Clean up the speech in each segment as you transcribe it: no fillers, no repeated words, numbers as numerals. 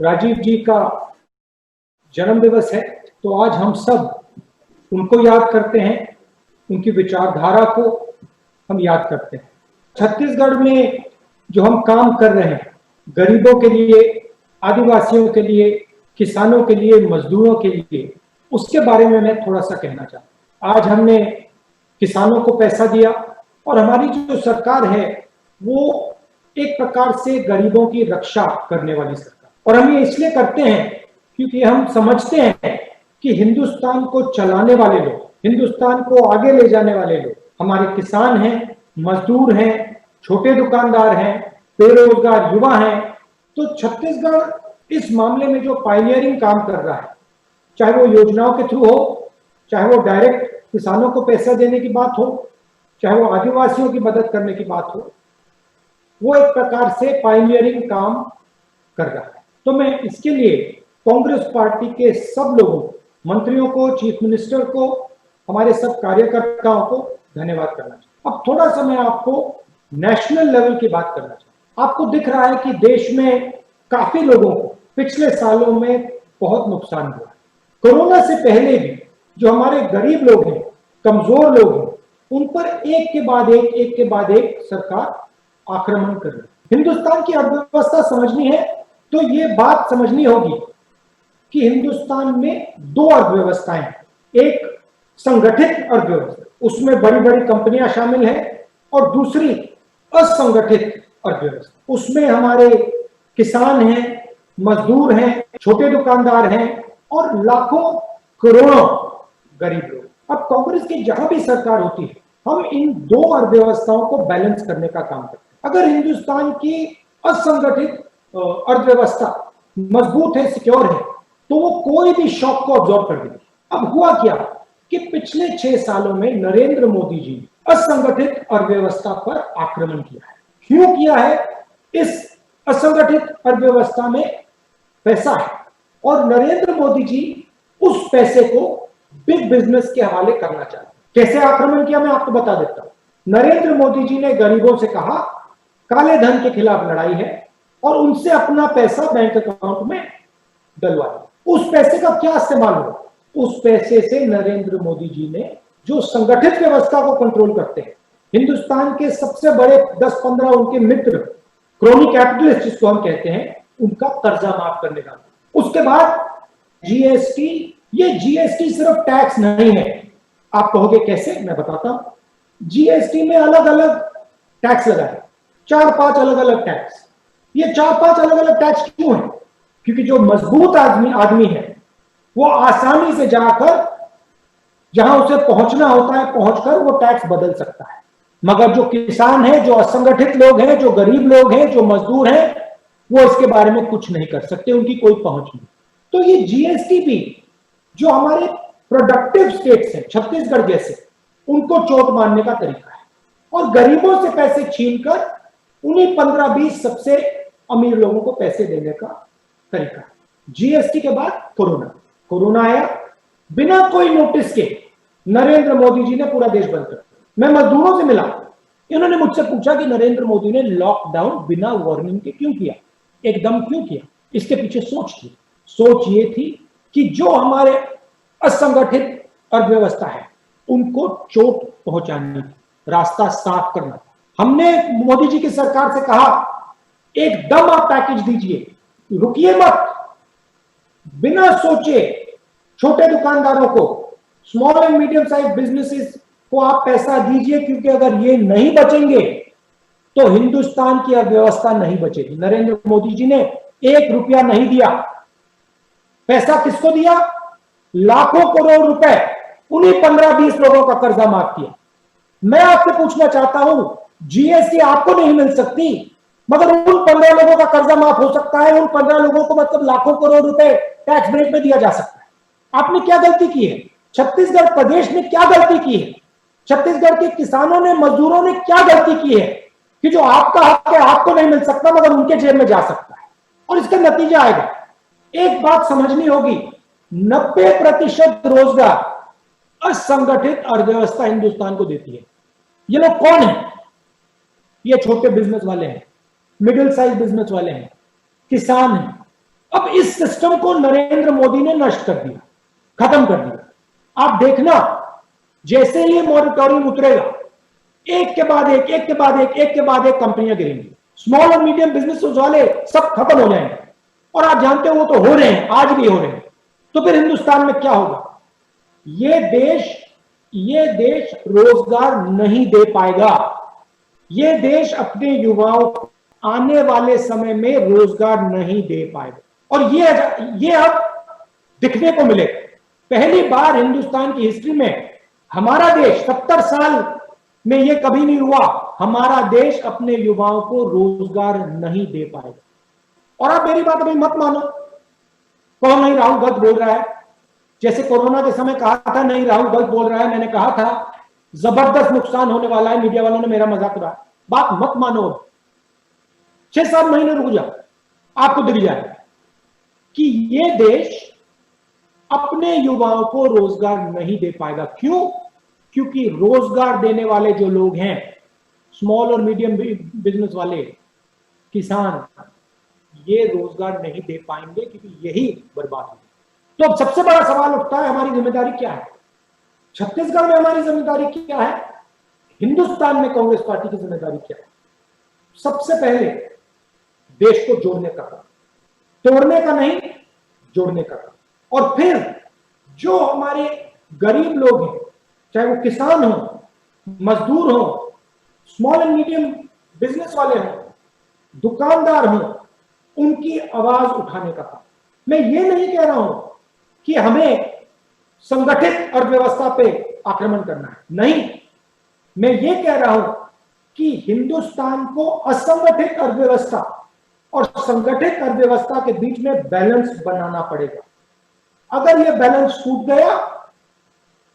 राजीव जी का जन्म दिवस है, तो आज हम सब उनको याद करते हैं, उनकी विचारधारा को हम याद करते हैं। छत्तीसगढ़ में जो हम काम कर रहे हैं, गरीबों के लिए, आदिवासियों के लिए, किसानों के लिए, मजदूरों के लिए, उसके बारे में मैं थोड़ा सा कहना चाहता हूँ। आज हमने किसानों को पैसा दिया और हमारी जो सरकार है वो एक प्रकार से गरीबों की रक्षा करने वाली सरकार, और हम ये इसलिए करते हैं क्योंकि हम समझते हैं कि हिंदुस्तान को चलाने वाले लोग, हिंदुस्तान को आगे ले जाने वाले लोग हमारे किसान हैं, मजदूर हैं, छोटे दुकानदार हैं, बेरोजगार युवा हैं। तो छत्तीसगढ़ इस मामले में जो पायनियरिंग काम कर रहा है, चाहे वो योजनाओं के थ्रू हो, चाहे वो डायरेक्ट किसानों को पैसा देने की बात हो, चाहे वो आदिवासियों की मदद करने की बात हो, वो एक प्रकार से पायनियरिंग काम कर रहा है। तो मैं इसके लिए कांग्रेस पार्टी के सब लोगों, मंत्रियों को, चीफ मिनिस्टर को, हमारे सब कार्यकर्ताओं को धन्यवाद करना चाहता हूं। अब थोड़ा सा मैं आपको नेशनल लेवल की बात करना चाहता हूं। आपको दिख रहा है कि देश में काफी लोगों को पिछले सालों में बहुत नुकसान हुआ है। कोरोना से पहले भी जो हमारे गरीब लोग हैं, कमजोर लोग हैं, उन पर एक के बाद एक सरकार आक्रमण कर रही है। हिंदुस्तान की अर्थव्यवस्था समझनी है तो ये बात समझनी होगी कि हिंदुस्तान में दो अर्थव्यवस्थाएं हैं। एक संगठित अर्थव्यवस्था, उसमें बड़ी बड़ी कंपनियां शामिल हैं, और दूसरी असंगठित अर्थव्यवस्था, उसमें हमारे किसान हैं, मजदूर हैं, छोटे दुकानदार हैं और लाखों करोड़ों गरीब लोग। अब कांग्रेस की जहां भी सरकार होती है, हम इन दो अर्थव्यवस्थाओं को बैलेंस करने का काम करते हैं। अगर हिंदुस्तान की असंगठित अर्थव्यवस्था मजबूत है, सिक्योर है, तो वो कोई भी शॉक को अब्सॉर्ब कर देगी। अब हुआ क्या कि पिछले 6 सालों में नरेंद्र मोदी जी ने असंगठित अर्थव्यवस्था पर आक्रमण किया है। क्यों किया है? इस असंगठित अर्थव्यवस्था में पैसा है और नरेंद्र मोदी जी उस पैसे को बिग बिजनेस के हवाले करना चाहते हैं। कैसे आक्रमण किया मैं आपको बता देता हूं। नरेंद्र मोदी जी ने गरीबों से कहा काले धन के खिलाफ लड़ाई है और उनसे अपना पैसा बैंक अकाउंट में डलवाया। उस पैसे का क्या इस्तेमाल हुआ? उस पैसे से नरेंद्र मोदी जी ने जो संगठित व्यवस्था को कंट्रोल करते हैं, हिंदुस्तान के सबसे बड़े 10-15 उनके मित्र, क्रोनी कैपिटलिस्ट जिसको हम कहते हैं, उनका कर्जा माफ करने का। उसके बाद जीएसटी, ये जीएसटी सिर्फ टैक्स नहीं है। आप कहोगे कैसे? मैं बताता हूं। जीएसटी में अलग अलग टैक्स लगाए, 4-5 अलग अलग टैक्स। ये 4-5 अलग अलग टैक्स क्यों है? क्योंकि जो मजबूत आदमी है वो आसानी से जाकर जहां उसे पहुंचना होता है पहुंचकर वो टैक्स बदल सकता है। मगर जो किसान है, जो असंगठित लोग हैं, जो गरीब लोग हैं, जो मजदूर हैं, वो इसके बारे में कुछ नहीं कर सकते, उनकी कोई पहुंच नहीं। तो ये जीएसटी भी जो हमारे प्रोडक्टिव स्टेट्स हैं, छत्तीसगढ़ जैसे, उनको चोट मारने का तरीका है और गरीबों से पैसे छीनकर उन्हीं 15-20 सबसे अमीर लोगों को पैसे देने का तरीका है। जीएसटी के बाद कोरोना आया, बिना कोई नोटिस के नरेंद्र मोदी जी ने पूरा देश बंद कर दिया। मैं मजदूरों से मिला, इन्होंने मुझसे पूछा कि नरेंद्र मोदी ने लॉकडाउन बिना वार्निंग के क्यों किया, एकदम क्यों किया? इसके पीछे सोच ये थी कि जो हमारे असंगठित अर्थव्यवस्था है उनको चोट पहुंचानी, रास्ता साफ करना। हमने मोदी जी की सरकार से कहा एकदम आप पैकेज दीजिए, रुकिए मत, बिना सोचे छोटे दुकानदारों को, small and medium size businesses को आप पैसा दीजिए, क्योंकि अगर ये नहीं बचेंगे तो हिंदुस्तान की अर्थव्यवस्था नहीं बचेगी। नरेंद्र मोदी जी ने 1 रुपया नहीं दिया। पैसा किसको दिया? लाखों करोड़ रुपए उन्हीं 15-20 लोगों का कर्जा माफ किया। मैं आपसे पूछना चाहता हूं, जीएसटी आपको नहीं मिल सकती मगर उन 15 लोगों का कर्जा माफ हो सकता है, उन 15 लोगों को मतलब लाखों करोड़ रुपए टैक्स ब्रेक में दिया जा सकता है। आपने क्या गलती की है? छत्तीसगढ़ प्रदेश ने क्या गलती की है? छत्तीसगढ़ के किसानों ने, मजदूरों ने क्या गलती की है कि जो आपका हक है आपको नहीं मिल सकता मगर उनके जेब में जा सकता है? और इसका नतीजा आएगा। एक बात समझनी होगी, 90% रोजगार असंगठित अर्थव्यवस्था हिंदुस्तान को देती है। ये लोग कौन है? ये छोटे बिजनेस वाले हैं, मिडिल साइज बिजनेस वाले हैं, किसान हैं, अब इस सिस्टम को नरेंद्र मोदी ने नष्ट कर दिया, खत्म कर दिया। आप देखना, जैसे ही मॉरिटोरियम उतरेगा, एक के बाद एक, एक के बाद एक के बाद एक कंपनियां गिरेंगी। स्मॉल और मीडियम बिजनेस वाले सब खत्म हो जाएंगे, और आप जानते हो वो तो हो रहे हैं, आज भी हो रहे हैं। तो फिर हिंदुस्तान में क्या होगा? ये देश रोजगार नहीं दे पाएगा। ये देश अपने युवाओं को आने वाले समय में रोजगार नहीं दे पाएगा। और ये अब दिखने को मिलेगा। पहली बार हिंदुस्तान की हिस्ट्री में हमारा देश 70 साल में ये कभी नहीं हुआ, हमारा देश अपने युवाओं को रोजगार नहीं दे पाएगा। और आप मेरी बात अभी मत मानो, कौन नहीं राहुल गलत बोल रहा है। जैसे कोरोना के समय कहा था नहीं राहुल गलत बोल रहा है, मैंने कहा था जबरदस्त नुकसान होने वाला है, मीडिया वालों ने मेरा मजाक उड़ाया। बात मत मानो, 6-7 महीने रुक जाओ, आपको दिख जाएगा कि ये देश अपने युवाओं को रोजगार नहीं दे पाएगा। क्यों? क्योंकि रोजगार देने वाले जो लोग हैं, स्मॉल और मीडियम बिजनेस वाले, किसान, ये रोजगार नहीं दे पाएंगे, क्योंकि यही बर्बाद होगी। तो अब सबसे बड़ा सवाल उठता है, हमारी जिम्मेदारी क्या है? छत्तीसगढ़ में हमारी जिम्मेदारी क्या है? हिंदुस्तान में कांग्रेस पार्टी की जिम्मेदारी क्या है? सबसे पहले देश को जोड़ने का काम, तोड़ने का नहीं, जोड़ने का काम। और फिर जो हमारे गरीब लोग हैं, चाहे वो किसान हो, मजदूर हो, स्मॉल एंड मीडियम बिजनेस वाले हो, दुकानदार हो, उनकी आवाज उठाने का काम। मैं ये नहीं कह रहा हूं कि हमें संगठित अर्थव्यवस्था पे आक्रमण करना है, नहीं। मैं ये कह रहा हूं कि हिंदुस्तान को असंगठित अर्थव्यवस्था और संगठित अर्थव्यवस्था के बीच में बैलेंस बनाना पड़ेगा। अगर यह बैलेंस टूट गया,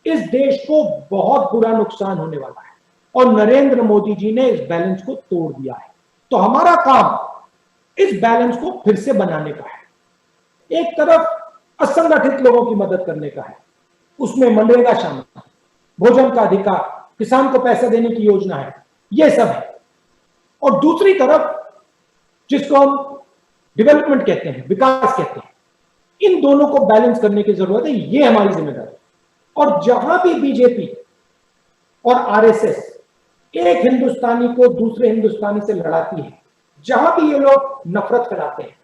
इस देश को बहुत बुरा नुकसान होने वाला है। और नरेंद्र मोदी जी ने इस बैलेंस को तोड़ दिया है। तो हमारा काम इस बैलेंस को फिर से बनाने का है। एक तरफ असंगठित लोगों की मदद करने का है, उसमें मनरेगा शामिल है, भोजन का अधिकार, किसान को पैसा देने की योजना है, ये सब है। और दूसरी तरफ जिसको हम डेवलपमेंट कहते हैं, विकास कहते हैं, इन दोनों को बैलेंस करने की जरूरत है। ये हमारी जिम्मेदारी। और जहां भी बीजेपी और आरएसएस एक हिंदुस्तानी को दूसरे हिंदुस्तानी से लड़ाती है, जहां भी ये लोग नफरत फैलाते हैं,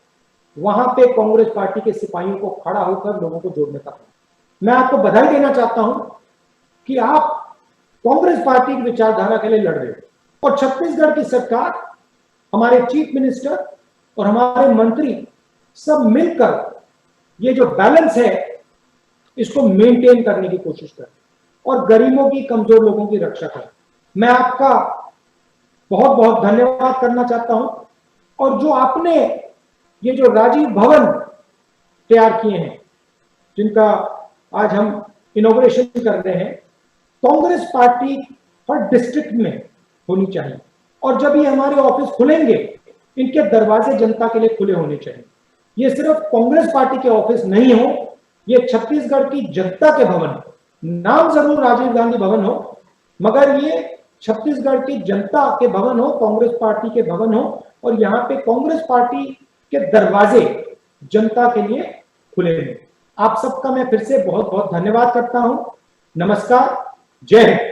वहां पे कांग्रेस पार्टी के सिपाहियों को खड़ा होकर लोगों को जोड़ने का काम। मैं आपको बधाई देना चाहता हूं कि आप कांग्रेस पार्टी की विचारधारा के लिए लड़ रहे हो। और छत्तीसगढ़ की सरकार, हमारे चीफ मिनिस्टर और हमारे मंत्री सब मिलकर ये जो बैलेंस है इसको मेंटेन करने की कोशिश करें और गरीबों की, कमजोर लोगों की रक्षा करें। मैं आपका बहुत बहुत धन्यवाद करना चाहता हूं। और जो आपने ये जो राजीव भवन तैयार किए हैं, जिनका आज हम इनॉग्रेशन कर रहे हैं, कांग्रेस पार्टी हर डिस्ट्रिक्ट में होनी चाहिए। और जब ये हमारे ऑफिस खुलेंगे, इनके दरवाजे जनता के लिए खुले होने चाहिए। ये सिर्फ कांग्रेस पार्टी के ऑफिस नहीं हो, ये छत्तीसगढ़ की जनता के भवन हो। नाम जरूर राजीव गांधी भवन हो, मगर ये छत्तीसगढ़ की जनता के भवन हो, कांग्रेस पार्टी के भवन हो। और यहाँ पे कांग्रेस पार्टी के दरवाजे जनता के लिए खुले हैं। आप सबका मैं फिर से बहुत बहुत धन्यवाद करता हूं। नमस्कार, जय हिंद।